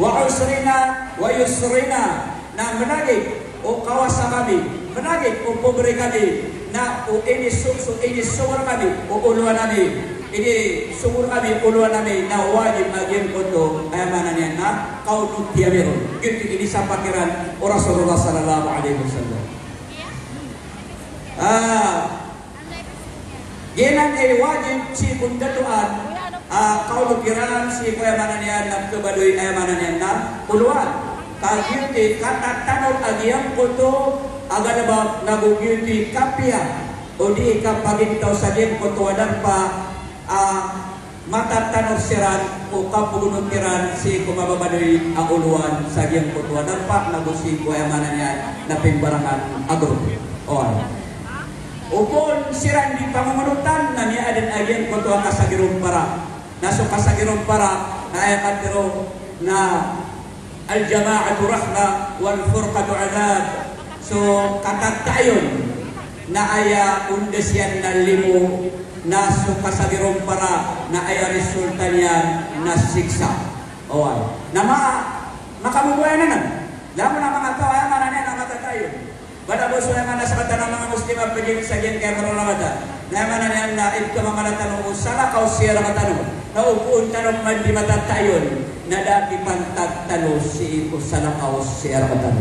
wa usrina wa yusrina na menagih o kawasa kami menagih o pobre kami na o ini sumur kami o uluan kami ini sumur kami uluan kami na wajib agen koto ayamanan yan na kaunut tiyameron gitu ini sa pakiran o Rasulullah sallallahu alaihi wasallam. Genan ay wajib si kundatuan kaunut kiran si ayamanan yan na kebadoy ayamanan yan na uluan kagirti katatanol agiyang koto agar ba nagugirti kapya o di kapagin itaw sa giyang koto adan pa matatanol siran o kapugunod kiran si kumababadoy ang uluan sa giyang koto adan pa nagusi ko ayamanan yan na pingbarangan agro upon siran di pangumunutan na niya adin agiyang koto ang kasagirong para naso kasagirong para na ayakatiro na al-jama'atu rahma wal furqatu adab. So katatayon na aya undesyan na limo na so kasagirong para na aya resulta niya na siksa. Oy. Na makamubuhay na nan. Lamo na mga tao ay mananya na matatayon. Bada boso ay mana sa kata ng mga Muslim ang pagiging sa giyan kaya karoon na mata. Na mananya na ito mga tanong usala ka o siya na tanong. Na upuun tanong man di matatayon. Na dati pantagtalo si usalakaw si Arabatan.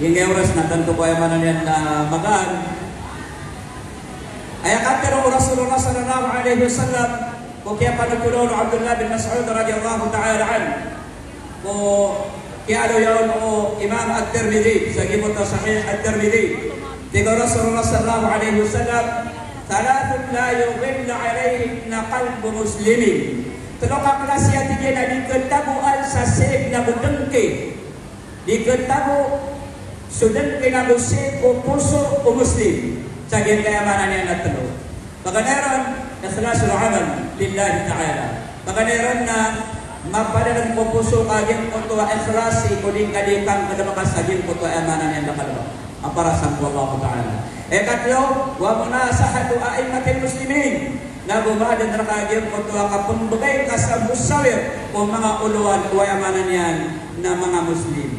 Yung oras na tanto ko ay manan na magaan. Ay akatero Rasulullah sallallahu alaihi wasallam ko kaya panagulong Abdullah bin Mas'ud radhiyallahu ta'ala an. Ko kaya yon o Imam At-Tirmidhi sa gimot na Sahih At-Tirmidhi. Tigo Rasulullah sallallahu alaihi wasallam Thalathun la yughilla alayhinna qalbu muslimin. Tulokak klasya tiga na diketabuan sa seg na budengke. Diketabu sudengke na busik o puso o muslim. Sa kayamanan niya na tulog. Pagkaneron, ikhlasul amal lillahi ta'ala. Pagkaneron na mapadalang po puso kaging po tuwa ikhlasi kuling kadikang kadamakas kaging po tuwa amanan niya na kalabang. Ang parasan po Allah ta'ala. Katlo, wa munasahatu a'immatil muslimin. Na bumadan na kaging po tuwa kapumbagay ka sa musawir o mga uluan o amanan yan na mga muslim.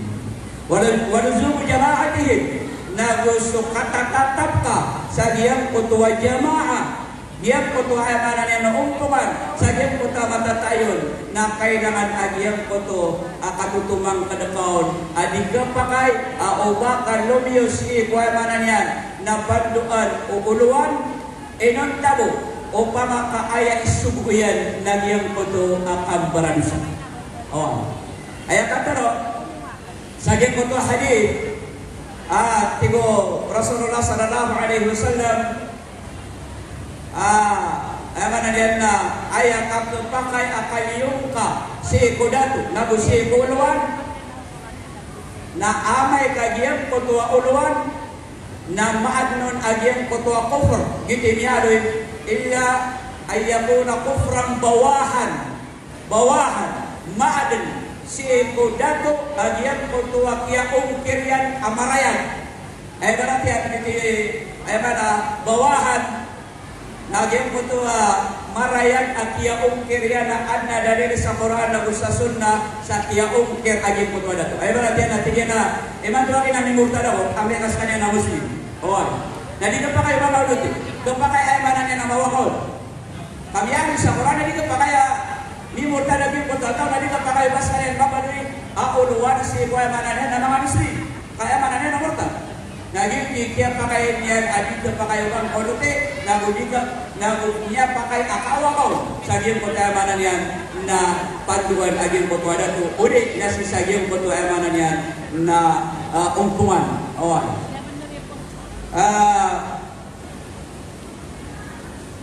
Waluzumu jama'atihim na gusto katatatap ka sa giyang po tuwa jama'a. Giyang po tuwa amanan yan na umpuman sa giyang po tuwa matatayon na kailangan agiyang po to katutumang kadakaon. Adig ka pa kay aubakan lumios si po amanan yan na panduan o uluan inon tabo o pamakaaya isubuyan na giyang po to kambaransa. Ayan kataro sa giyang po to hadith tigo Rasulullah sallallahu alaihi wasallam ayaman na na ayak ako pakay akaliyong ka si kudatu nabu si uluan na amay kagiyang kutua uluan na maadnon agiyang kutua kufr giti niyadoy illa ayyakuna kufran bawahan maadn si kudatu agiyang kutua kiya ungkiryan amarayan ay berarti ay mana bawahan Nagyang po ito marayan at kiyaong kirya na adna dari sa Quran na sa sunna sa kiyaong kir aging po ito dato. Ay ba natin natin na iman doon rin namin murta daw kami kas kanya na Muslim. Na dito pa kayo mamaulot doon pa kayo ay manan niya na mawakaw. Kami yan sa Quran na dito pa kaya ni murta na bin po ito na dito pa kayo bas kanya mapaluwi uluwan si kuya manan niya na mga Muslim. Kaya manan niya na murta. Naging ikiya pa kayo niyan, adito pa kayo bang kolute, niya pa kayo akawakaw. Saging po tayo manan yan na panduan aging po tuwa dato. Ulit na si saging po tayo manan yan na umpungan.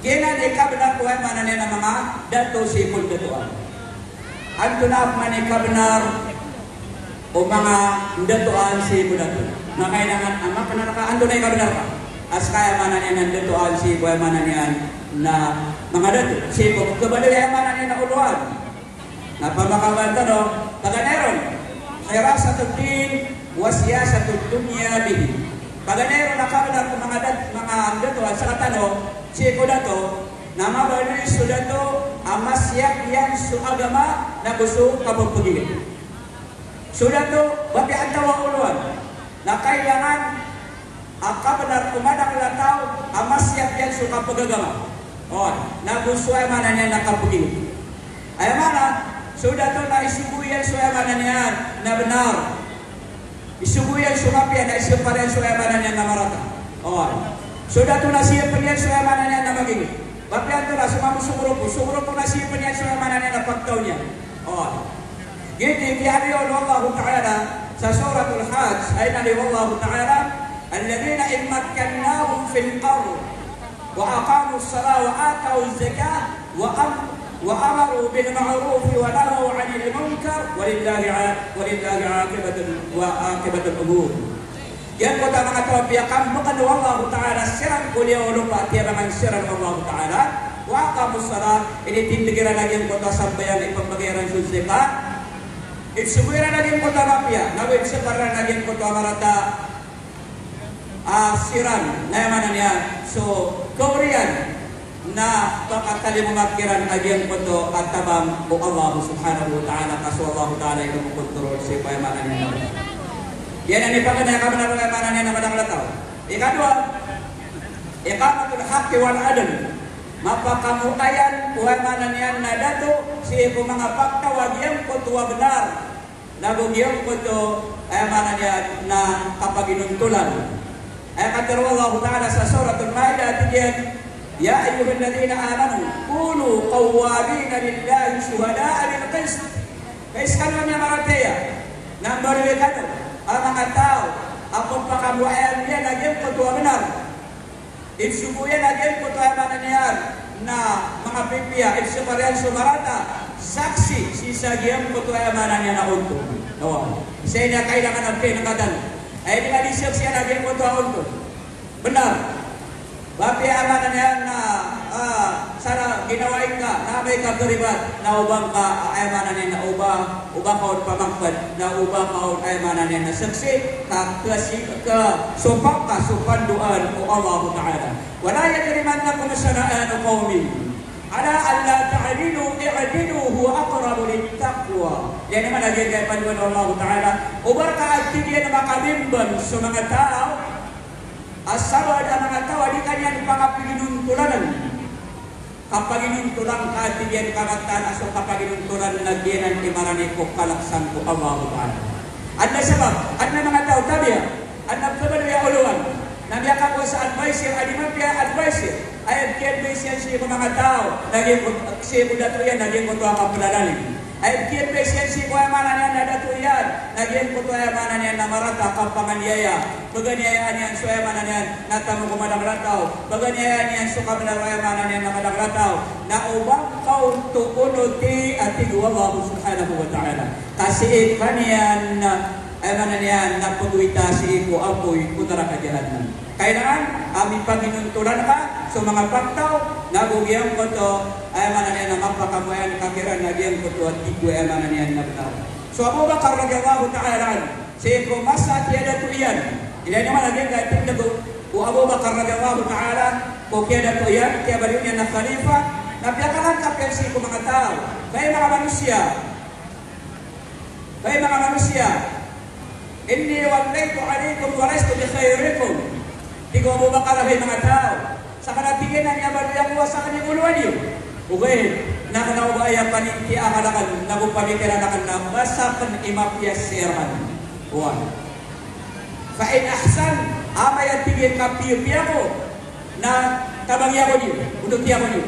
Kailan ikabenar po ay manan yan ng mga dato si pundatuan. Anto na man ikabenar o mga datuan si pundatuan. Na kailangan ama pananakaando na ikabenar pa. As kaya manan yan ang datuan si buhay manan yan na mga dato. Si kabalo yan manan yan na uluan. Na pamakabanta no, paganeron. Kaya sa tutin, wasya sa tutunya bihi. Paganeron na kabenar ko mga datuan sa katano, si ko dato, na mabali su dato, amasyak yan su agama na gusto kapagpagigil. Sudah tuh babi antawa uluan. Na kailangan aka benar umadang latao amas yang suka pegagama. Oh, nagusuay mana niya nakapugin. Ay mana, sudah tuh na isubuyan suay mana niya na benar. Isubuyan sumapian na isuparian suay mana niya na marata. Oh, sudah tuh na siya penian suay mana niya na magiging. Bapian tuh na sumamu sumurupo na siya penian suay mana niya na pagtaw niya. Oh, gini kiyari Allah Ta'ala sa suratul Hajj ay nali Allah Ta'ala alladhina in makkannahum fil ardh wa aqamu as-salata wa atau az-zakata wa amaru bil ma'ruf wa nahaw 'anil munkar walillahi 'aqibatul umur. Yan kota mga tawbiya kam bukan Allah Ta'ala siran kuliah lupa tiada man siran Allah Ta'ala wa aqamu as-salata ini tindigiran lagi yang kota sambayan ipambagiran zakat. Isubuira naging kota mafia, nawib sekarang naging kota marata siran, nayamanan niya. So, Korean na pakatali memakiran naging kota at tabang o Allah subhanahu wa ta'ala kaso Allah ta'ala ito mengkontrol si payamanan niya. Yan ang ipaganda kami na payamanan niya na madang-lataw. Ikadua, iqamatul haqqi wal adl. Mapakamutayan payamanan niya na dato si mga pagtawag yang kutuwa benar nabugiyang kuto ay mana niya na kapaginuntulan ay kata Allah Ta'ala sa suratul Maidah tiyan ya ayyuhalladzina amanu kunu qawwamina lillahi syuhada'a bil qist kais kanon niya marateya nang barikan ang mga tao apong pakabuayan niya naging kutuwa benar insubuyan naging kutuwa mana niya na mga pipiya irsuparian sumarata saksi sisa giyang kutuayamanan niya na unto. Isa niya kailangan ng pinakadan. Ay di nga disip siya naging kutuwa unto. Benar. Bapi amanan niya na sana ginawain ka, na may kagaribat, na ubang ka ayamanan niya na ubang kaon pamangkad, na ubang kaon ayamanan niya na saksi, sumpang ka, supanduan o Allah Ta'ala. Wala yajriman na kumasanaan o qawmin. Ala alla ta'dilu i'dilu huwa aqrabu lit-taqwa. Yan naman lagi kay panuan Allah Ta'ala. Ubar ka at tigiyan na makabimban sa mga tao. Asabad ang mga tao di kanyan pakapiginuntulan. Kapaginuntulan ka at tigiyan kamatan aso kapaginuntulan nagyanan imarani ko kalaksan ko Allah Ta'ala. At na sabab, at na mga tao tabiya, at nagkaban niya uluan. Nabiyaka ko sa advisor, adimapya advisor. Ay advice yan siya mga tao. Naging siya mo dato yan, naging ko ito ang kapalalalim. Ay advice yan siya ko ay manan yan na dato yan. Naging ko ito ay manan yan na marata kapanganyaya. Baganyayaan yan, so ay manan yan, natamo ko madang rataw. Baganyayaan yan, so kami na ay manan yan na madang rataw. Na ubang kaun tukunuti at iguwa subhanahu wa ta'ala. Kasi kanyan ay manan yan, napagwita si iku apoy kutara kajahanan. Kailangan aming paginuntulan ka sa mga pagtaw, nagugiyang ko to, ay manan yan na mapakamuyan kakiran, nagyang ko to at iku ay manan yan na bitaw. So Abu Bakar radiyallahu ta'ala, si iku masa tiada to iyan. Ilan naman nagyang gating na ko Abu Bakar radiyallahu ta'ala, ko tiada to iyan, kaya baliw niya na khalifa, napiyakalan kapyan si iku mga tao. Kaya mga manusia, inni wallaytu alaikum wa lastu bi khairikum. Tigo Abu Bakar ay mga tao. Sa kanatigin na niya baru yang sa kanyang uluan yun. Okay, nakanawaya paninti akalakan, nagupamikiranakan na masakan imapiyas sirahan. Uwan. Fa-in ahsan, amay at tigil kapiya ko na tabangya ko niyo. Udutia ko niyo.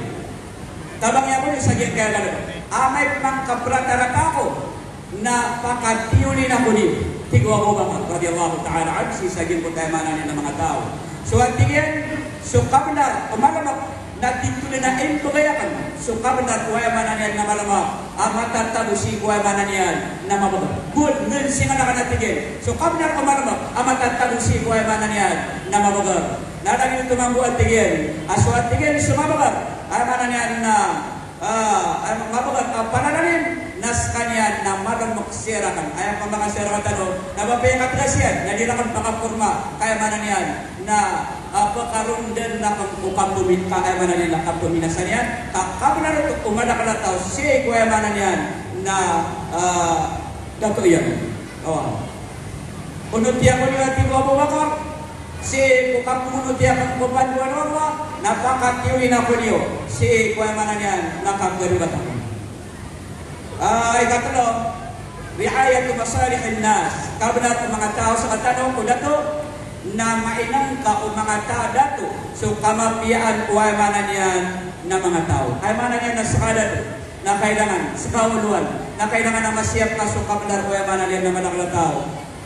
Tabangya ko niyo sa gyan kaya gano'n. Amay pang kaprataraka ko na pakatiyunin ako niyo. Tigo Abu Bakar radiyallahu ta'ala anhu sisagin ko tayo manan ng mga tao. So at tingin, so kabinar, umalamak, natituloy na imtugayakan. So kabinar, kuwaya manan yan na malamak. Ang matatago si kuwaya manan yan na mabagal. Good, nun singa na ka natigil. So kabinar, umalamak, ang matatago si kuwaya manan yan na mabagal. Narang yung tumambu at tigil. So at tigil, sumabagal. Ay manan yan na mabagal. Panananin, nas kanya na malang maksirakan. Ay ang mga sirakan tanong, nabapayakat na siya, nadilakan pakapurma, kaya manan yan, na pakarundan na kang bumit ka, kaya manan yan, nakapuminasan yan, kakabi na rin, umada ka na tao, siya kaya manan yan, na dato yan. Oh. Unutiya ko niya Atigo Abu Bakar. Si bukan pengunutiya kang beban dua Allah. Napakatiwin ako niyo. Si kuya mana niyan nakagaribat ako. Ikatlo, riayatu masalihin nas. Kabla ko mga tao sa katanong ko dato na mainang ka o mga tao dato. So kamapiyaan kuya mana niyan na mga tao. Ay mana niyan na sakada na kailangan sa kauluan, na kailangan na masiyap ka so kabla kuya mana niyan na manakala tao.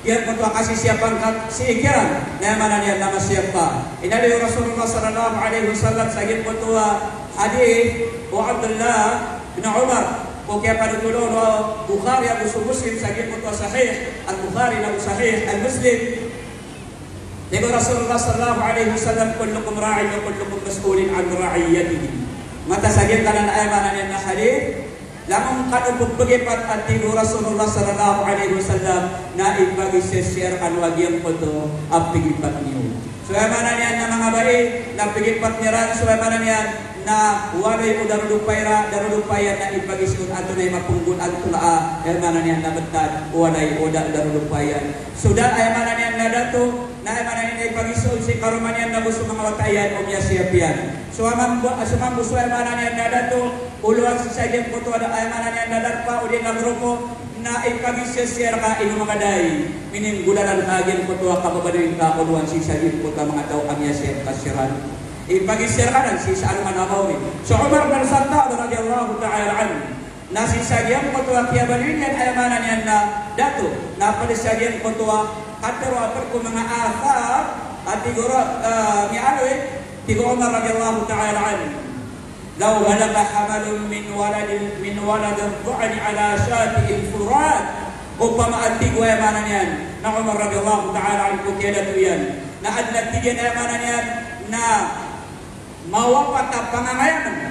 Yan kung kasi siyapan ka si ikiran na mana niyan na masiyap pa. Inali Rasulullah sallallahu alaihi wasallam sa gin po hadith o Abdullah bin Umar. O kaya panutulo no Bukhari ang Muslim sa gin po sahih, al-Bukhari na sahih, al-Muslim. Digo Rasulullah sallallahu alaihi wasallam kullukum ra'in wa kullukum mas'ulin an ra'iyatihi. Mata sa gin kanan ay mana niyan na hadith. Lamang kanupog pagipat at tigo Rasulullah sallallahu alaihi wasallam na ipag-share kanwagiyang po ito ang pigipat niyo. So ay mana niyan na mga bayi, na pigipat niya so ay mana niyan na walay o darudupayan na ipag-isun ato na mapunggun at tulaa ay mana niyan na betad walay o darudupayan. So da ay mana niyan na dato na ay mana niyan na ipag-isun si karuman niyan na gusto mga watayan o miya siyapian. So amang buso ay mana niyan na dato uluan sa sagyang puto ada ay mana niyan na darpa o din na grupo na ipag-share ka ino mga day mininggulan agin puto ka babadawin ka uluan si sagyang puto mga tao ang yasir kasiran. Ipag-share ka ng si saan man amaw ni. So Umar bin Khattab radhiyallahu ta'ala anhu na si sagyang puto kaya balwin yan ay mana niyan na dato na palisagyang puto katero apar ko mga athar at tiguro ni ano tigo Umar radhiyallahu ta'ala anhu لو غلب حمل من ولد الضعن على شاة الفرات ربما أتيق ويمانا نيان نا عمر رضي الله تعالى عنه كيادة ويان نا أدنا تيجي نيمانا نيان نا ما وقت pangangayan